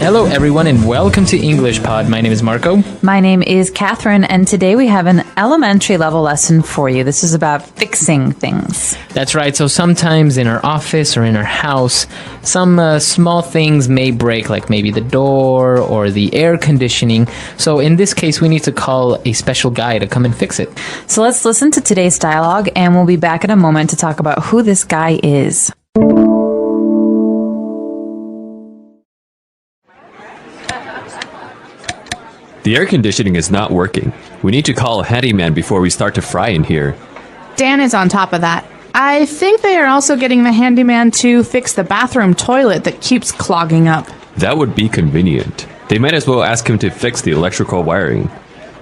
Hello, everyone, and welcome to English Pod. My name is Marco. My name is Catherine, and today we have an elementary level lesson for you. This is about fixing things. That's right. So sometimes in our office or in our house, some small things may break, like maybe the door or the air conditioning. So in this case, we need to call a special guy to come and fix it. So let's listen to today's dialogue, and we'll be back in a moment to talk about who this guy is. The air conditioning is not working. We need to call a handyman before we start to fry in here. Dan is on top of that. I think they are also getting the handyman to fix the bathroom toilet that keeps clogging up. That would be convenient. They might as well ask him to fix the electrical wiring.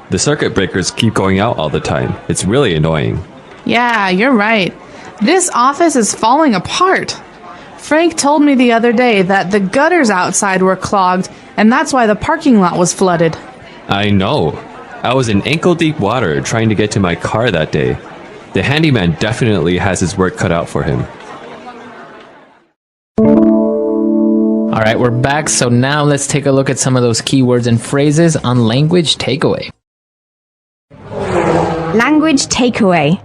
The circuit breakers keep going out all the time. It's really annoying. Yeah, you're right. This office is falling apart. Frank told me the other day that the gutters outside were clogged, and that's why the parking lot was flooded. I know. I was in ankle-deep water trying to get to my car that day. The handyman definitely has his work cut out for him. All right, we're back. So now let's take a look at some of those keywords and phrases on Language Takeaway. Language takeaway.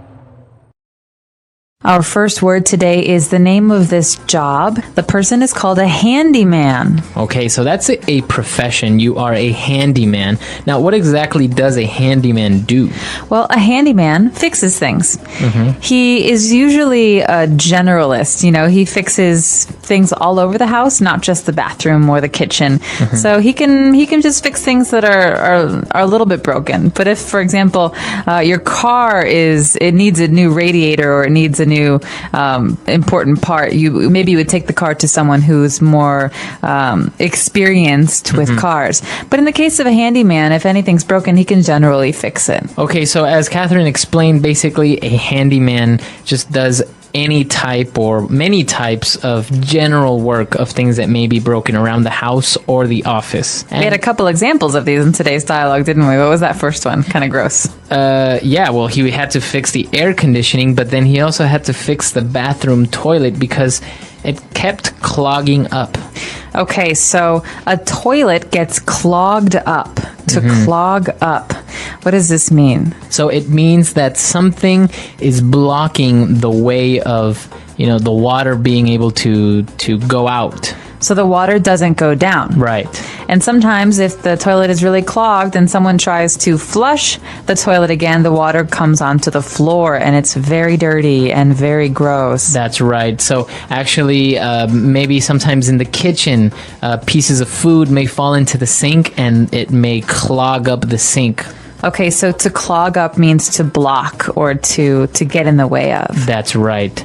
Our first word today is the name of this job. The person is called a handyman. Okay, so that's a profession. You are a handyman. Now, what exactly does a handyman do? Well, a handyman fixes things. He is usually a generalist. You know, he fixes things all over the house, not just the bathroom or the kitchen. So he can just fix things that are a little bit broken. But if, for example, your car needs a new radiator or it needs a new important part, you would take the car to someone who's more experienced with cars. But in the case of a handyman, if anything's broken, he can generally fix it. Okay, so as Catherine explained, basically a handyman just does any type or many types of general work of things that may be broken around the house or the office. We had a couple examples of these in today's dialogue, didn't we? What was that first one? Kind of gross. Yeah, well, he had to fix the air conditioning, but then he also had to fix the bathroom toilet because it kept clogging up. Okay, so a toilet gets clogged up. To clog up. What does this mean? So it means that something is blocking the way of, the water being able to go out. So the water doesn't go down. Right. And sometimes if the toilet is really clogged and someone tries to flush the toilet again, the water comes onto the floor and it's very dirty and very gross. That's right. So actually, maybe sometimes in the kitchen, pieces of food may fall into the sink and it may clog up the sink. Okay, so to clog up means to block or to get in the way of. That's right.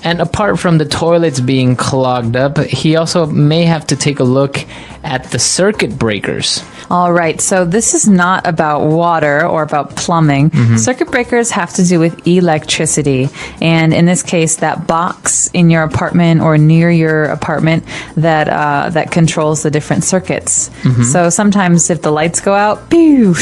And apart from the toilets being clogged up, he also may have to take a look at the circuit breakers. All right, so this is not about water or about plumbing. Circuit breakers have to do with electricity. And in this case, that box in your apartment or near your apartment that controls the different circuits. So sometimes if the lights go out, pew,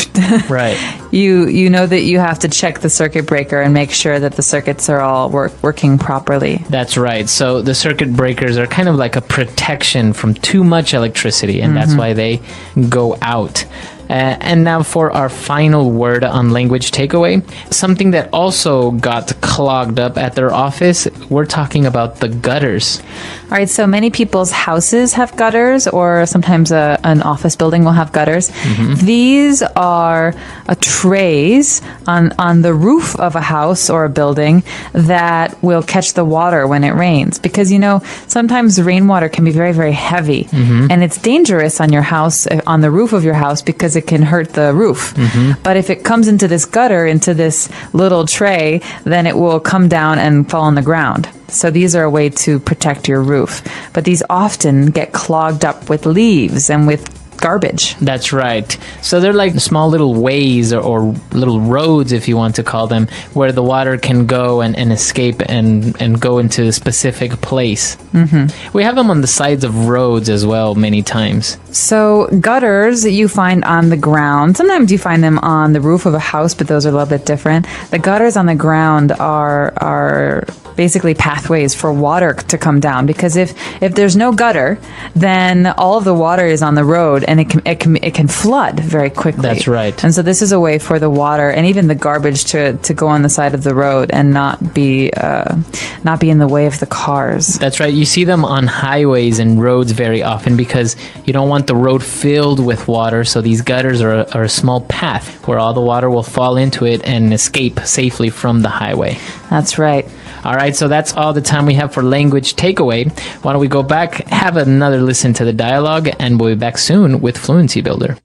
right, you know that you have to check the circuit breaker and make sure that the circuits are all working properly. That's right. So the circuit breakers are kind of like a protection from too much electricity, and that's why they go out. And now for our final word on language takeaway, something that also got clogged up at their office, we're talking about the gutters. All right, so many people's houses have gutters, or sometimes an office building will have gutters. These are trays on the roof of a house or a building that will catch the water when it rains. Because, sometimes rainwater can be very, very heavy. And it's dangerous on your house, on the roof of your house, because it can hurt the roof. But if it comes into this gutter, into this little tray, then it will come down and fall on the ground. So these are a way to protect your roof. But these often get clogged up with leaves and with garbage. That's right. So they're like small little ways or little roads, if you want to call them, where the water can go and escape and go into a specific place. Mm-hmm. We have them on the sides of roads as well many times. So gutters you find on the ground. Sometimes you find them on the roof of a house, but those are a little bit different. The gutters on the ground are basically pathways for water to come down, because if there's no gutter, then all of the water is on the road and it can flood very quickly. That's right. And so this is a way for the water and even the garbage to go on the side of the road and not be in the way of the cars. That's right. You see them on highways and roads very often because you don't want the road filled with water. So these gutters are a small path where all the water will fall into it and escape safely from the highway. That's right. All right, so that's all the time we have for language takeaway. Why don't we go back, have another listen to the dialogue, and we'll be back soon with Fluency Builder.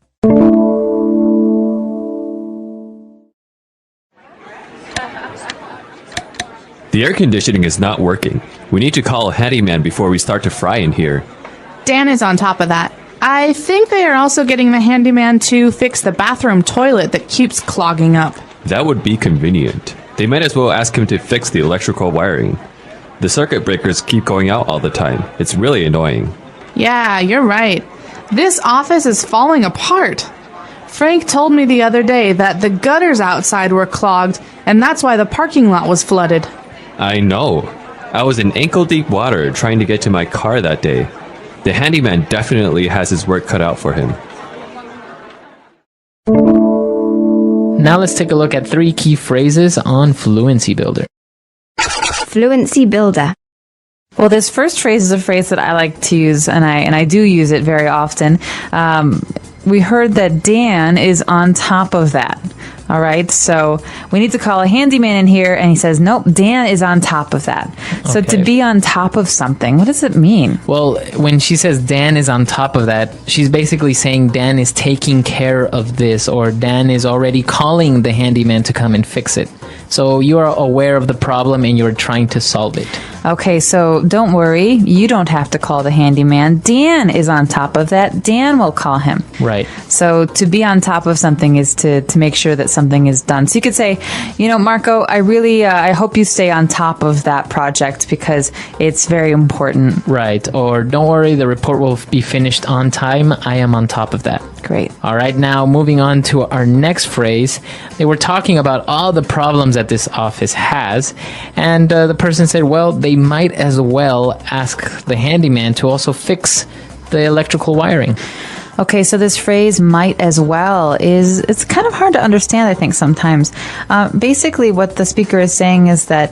The air conditioning is not working. We need to call a handyman before we start to fry in here. Dan is on top of that. I think they are also getting the handyman to fix the bathroom toilet that keeps clogging up. That would be convenient. They might as well ask him to fix the electrical wiring. The circuit breakers keep going out all the time. It's really annoying. Yeah, you're right. This office is falling apart. Frank told me the other day that the gutters outside were clogged, and that's why the parking lot was flooded. I know. I was in ankle-deep water trying to get to my car that day. The handyman definitely has his work cut out for him. Now let's take a look at 3 key phrases on Fluency Builder. Fluency Builder. Well, this first phrase is a phrase that I like to use, and I do use it very often. We heard that Dan is on top of that. All right, so we need to call a handyman in here, and he says, nope, Dan is on top of that. So Okay. to be on top of something, what does it mean? Well, when she says Dan is on top of that, she's basically saying Dan is taking care of this, or Dan is already calling the handyman to come and fix it. So you are aware of the problem and you're trying to solve it. Okay, so don't worry. You don't have to call the handyman. Dan is on top of that. Dan will call him. Right. So to be on top of something is to make sure that something is done. So you could say, Marco, I really, I hope you stay on top of that project because it's very important. Right. Or don't worry, the report will be finished on time. I am on top of that. Great. All right, now moving on to our next phrase. They were talking about all the problems that this office has, and the person said, well, they might as well ask the handyman to also fix the electrical wiring. Okay, so this phrase "might as well" it's kind of hard to understand, I think, sometimes. Basically, what the speaker is saying is that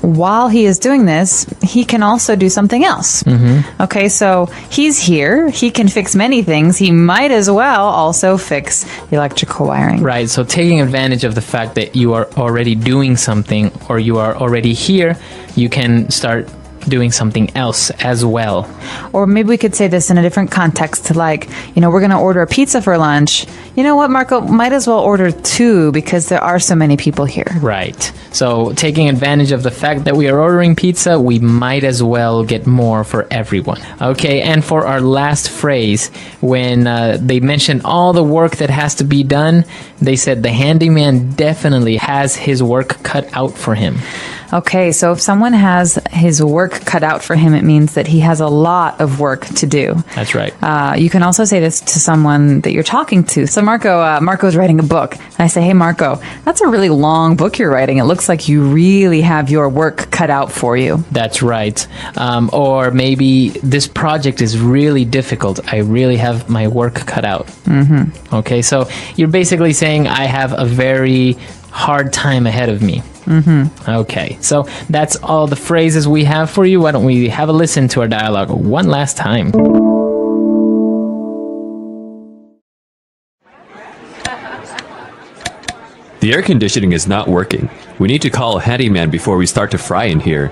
while he is doing this, he can also do something else. Mm-hmm. Okay, so he's here. He can fix many things. He might as well also fix the electrical wiring. Right, so taking advantage of the fact that you are already doing something or you are already here, you can start doing something else as well. Or maybe we could say this in a different context, like, we're going to order a pizza for lunch. You know what, Marco? Might as well order 2 because there are so many people here. Right. So taking advantage of the fact that we are ordering pizza, we might as well get more for everyone. Okay, and for our last phrase, when they mentioned all the work that has to be done, they said the handyman definitely has his work cut out for him. Okay, so if someone has his work cut out for him, it means that he has a lot of work to do. That's right. You can also say this to someone that you're talking to. So Marco's writing a book. And I say, hey, Marco, that's a really long book you're writing. It looks like you really have your work cut out for you. That's right. Or maybe this project is really difficult. I really have my work cut out. Mm-hmm. Okay, so you're basically saying I have a very hard time ahead of me. Mm-hmm. Okay, so that's all the phrases we have for you. Why don't we have a listen to our dialogue one last time? The air conditioning is not working. We need to call a handyman before we start to fry in here.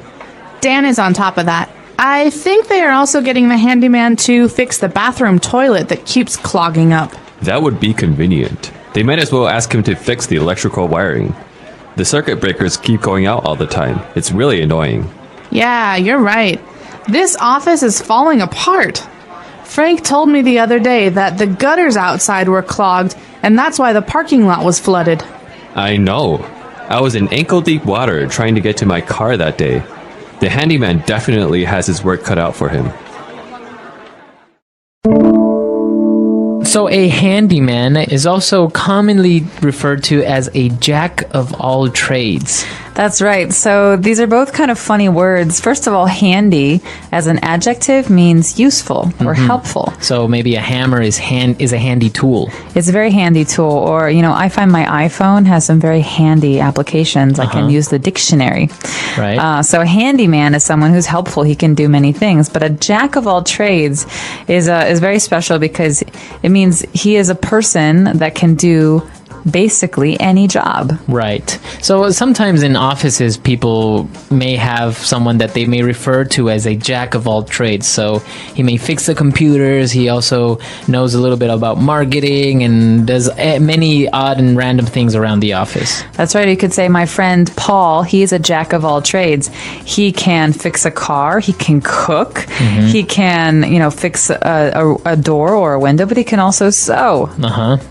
Dan is on top of that. I think they are also getting the handyman to fix the bathroom toilet that keeps clogging up. That would be convenient. They might as well ask him to fix the electrical wiring. The circuit breakers keep going out all the time. It's really annoying. Yeah, you're right. This office is falling apart. Frank told me the other day that the gutters outside were clogged, and that's why the parking lot was flooded. I know. I was in ankle-deep water trying to get to my car that day. The handyman definitely has his work cut out for him. So a handyman is also commonly referred to as a jack of all trades. That's right. So these are both kind of funny words. First of all, handy as an adjective means useful or helpful. So maybe a hammer is a handy tool. It's a very handy tool. Or, I find my iPhone has some very handy applications. I can use the dictionary. Right. So a handyman is someone who's helpful. He can do many things. But a jack of all trades is very special because it means he is a person that can do basically any job. Right. So sometimes in offices, people may have someone that they may refer to as a jack of all trades. So he may fix the computers. He also knows a little bit about marketing and does many odd and random things around the office. That's right. You could say my friend Paul, he's a jack of all trades. He can fix a car. He can cook. He can, fix a door or a window, but he can also sew.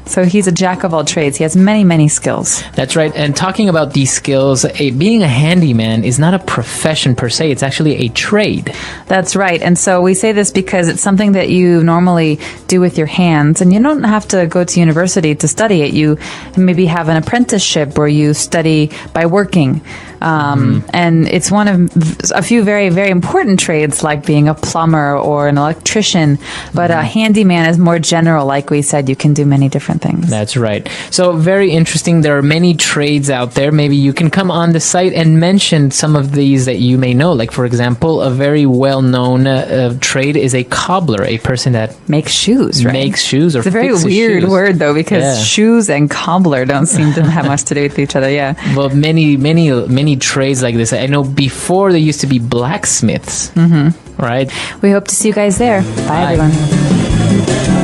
So he's a jack of all trades. He has many, many skills. That's right. And talking about these skills, being a handyman is not a profession per se. It's actually a trade. That's right. And so we say this because it's something that you normally do with your hands, and you don't have to go to university to study it. You maybe have an apprenticeship where you study by working. And it's one of a few very, very important trades like being a plumber or an electrician. But a handyman is more general. Like we said, you can do many different things. That's right. So very interesting. There are many trades out there. Maybe you can come on the site and mention some of these that you may know. Like, for example, a very well-known trade is a cobbler, a person that makes shoes, right? Makes shoes or It's a very weird shoes. word, though, because shoes and cobbler don't seem to have much to do with each other. Yeah. Well, many trades like this. I know before there used to be blacksmiths. Right? We hope to see you guys there. Bye. Everyone.